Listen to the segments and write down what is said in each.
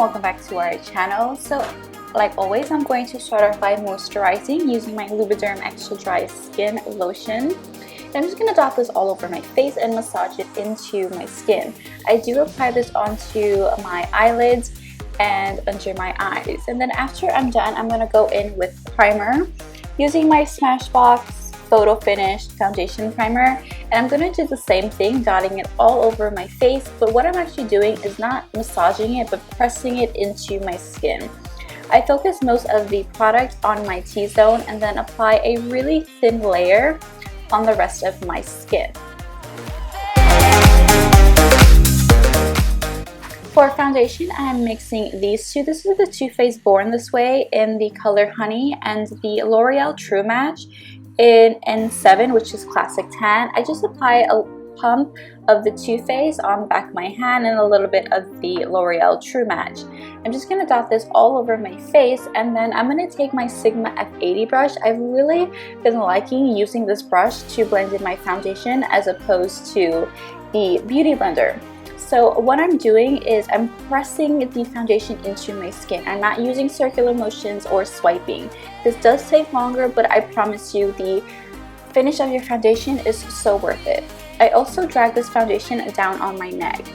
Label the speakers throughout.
Speaker 1: welcome back to our channel. So like always, I'm going to start off by moisturizing using my Lubiderm Extra Dry Skin Lotion. And I'm just going to dot this all over my face and massage it into my skin. I do apply this onto my eyelids and under my eyes. And then after I'm done, I'm going to go in with primer using my SmashBox PhotoFinished foundation primer, and I'm going to do the same thing, dotting it all over my face, but what I'm actually doing is not massaging it but pressing it into my skin. I focus most of the product on my T-zone and then apply a really thin layer on the rest of my skin. For foundation, I'm mixing these two. This is the Too Faced Born This Way in the color Honey and the L'Oreal True Match in N7, which is Classic Tan. I just apply a pump of the Too Faced on the back of my hand and a little bit of the L'Oreal True Match. I'm just going to dot this all over my face, and then I'm going to take my Sigma F80 brush. I've really been liking using this brush to blend in my foundation as opposed to the Beauty Blender. So what I'm doing is I'm pressing the foundation into my skin. I'm not using circular motions or swiping. This does take longer, but I promise you the finish of your foundation is so worth it. I also drag this foundation down on my neck.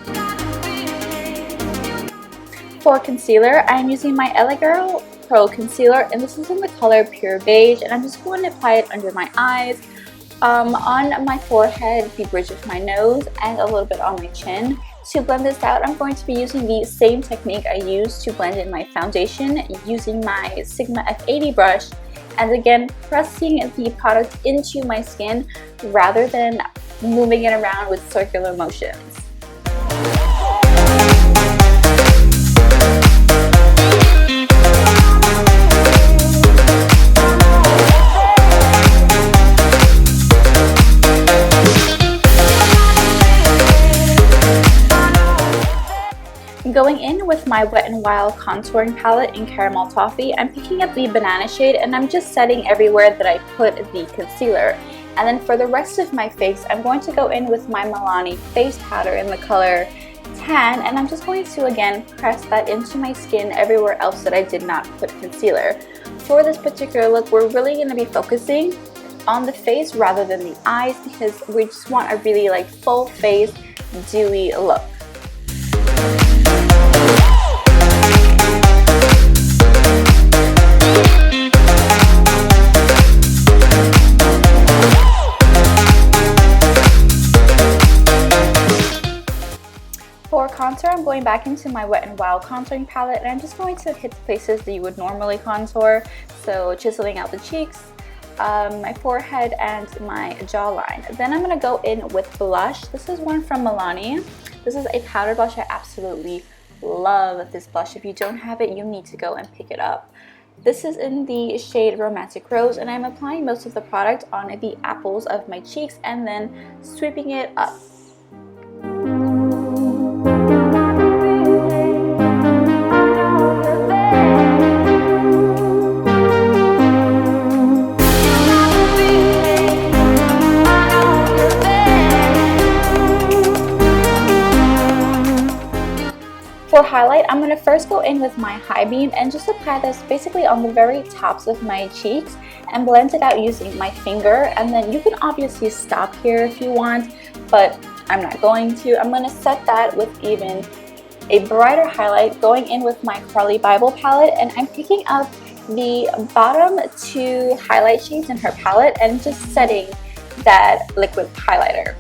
Speaker 1: For concealer, I'm using my L.A Girl Pro concealer, and this is in the color Pure Beige, and I'm just going to apply it under my eyes, on my forehead, the bridge of my nose, and a little bit on my chin. To blend this out, I'm going to be using the same technique I used to blend in my foundation using my Sigma F80 brush, and again pressing the product into my skin rather than moving it around with circular motions. Going in with my Wet n Wild contouring palette in Caramel Toffee, I'm picking up the banana shade and I'm just setting everywhere that I put the concealer. And then for the rest of my face, I'm going to go in with my Milani face powder in the color Tan, and I'm just going to again press that into my skin everywhere else that I did not put concealer. For this particular look, we're really going to be focusing on the face rather than the eyes because we just want a really full face dewy look. For contour, I'm going back into my Wet n Wild contouring palette, and I'm just going to hit the places that you would normally contour, so chiseling out the cheeks, my forehead, and my jawline. Then I'm going to go in with blush. This is one from Milani. This is a powder blush. I absolutely love this blush. If you don't have it, you need to go and pick it up. This is in the shade Romantic Rose, and I'm applying most of the product on the apples of my cheeks and then sweeping it up. For highlight, I'm going to first go in with my high beam and just apply this basically on the very tops of my cheeks and blend it out using my finger. And then you can obviously stop here if you want, but I'm not going to. I'm going to set that with even a brighter highlight, going in with my Carli Bybel palette, and I'm picking up the bottom two highlight shades in her palette and just setting that liquid highlighter.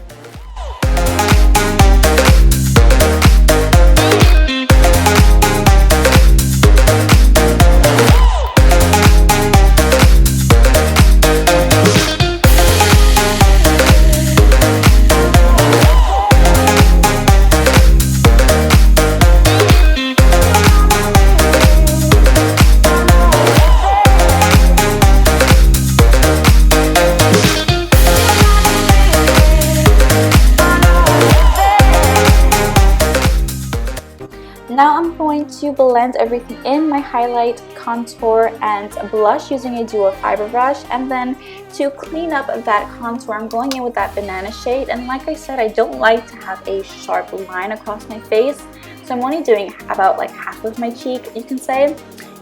Speaker 1: Now I'm going to blend everything in, my highlight, contour, and blush using a dual fiber brush. And then to clean up that contour, I'm going in with that banana shade. And like I said, I don't like to have a sharp line across my face. So I'm only doing about like half of my cheek, you can say.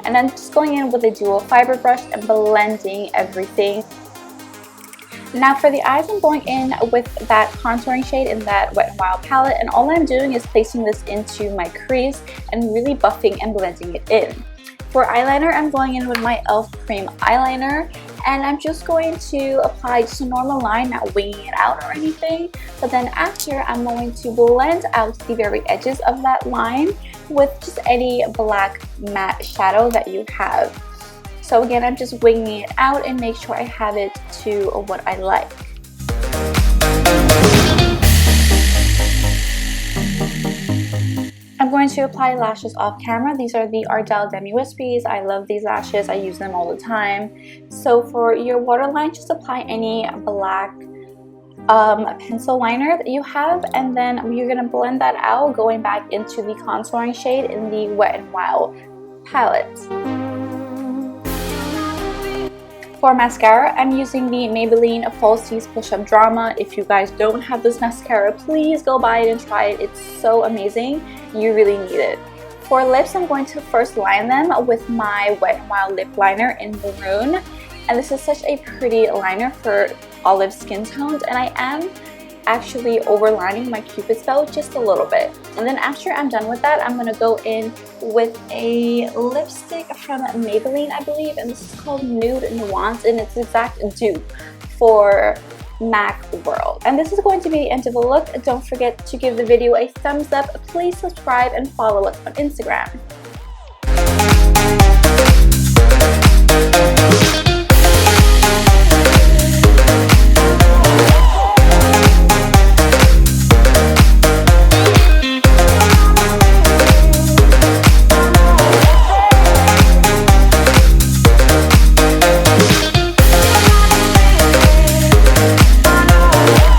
Speaker 1: And then just going in with a dual fiber brush and blending everything. Now for the eyes, I'm going in with that contouring shade in that Wet n Wild palette, and all I'm doing is placing this into my crease and really buffing and blending it in. For eyeliner, I'm going in with my E.L.F. cream eyeliner, and I'm just going to apply just a normal line, not winging it out or anything. But then after, I'm going to blend out the very edges of that line with just any black matte shadow that you have. So again, I'm just winging it out and make sure I have it to what I like. I'm going to apply lashes off camera. These are the Ardell Demi Wispies. I love these lashes. I use them all the time. So for your waterline, just apply any black pencil liner that you have, and then you're going to blend that out, going back into the contouring shade in the Wet n Wild palette. For mascara, I'm using the Maybelline Falsies Push-Up Drama. If you guys don't have this mascara, please go buy it and try it. It's so amazing. You really need it. For lips, I'm going to first line them with my Wet n Wild lip liner in Maroon. And this is such a pretty liner for olive skin tones, and I am actually overlining my Cupid's bow just a little bit. And then after I'm done with that, I'm going to go in with a lipstick from Maybelline, I believe, and this is called Nude Nuance, and it's exact dupe for MAC World. And this is going to be the end of the look. Don't forget to give the video a thumbs up. Please subscribe and follow us on Instagram.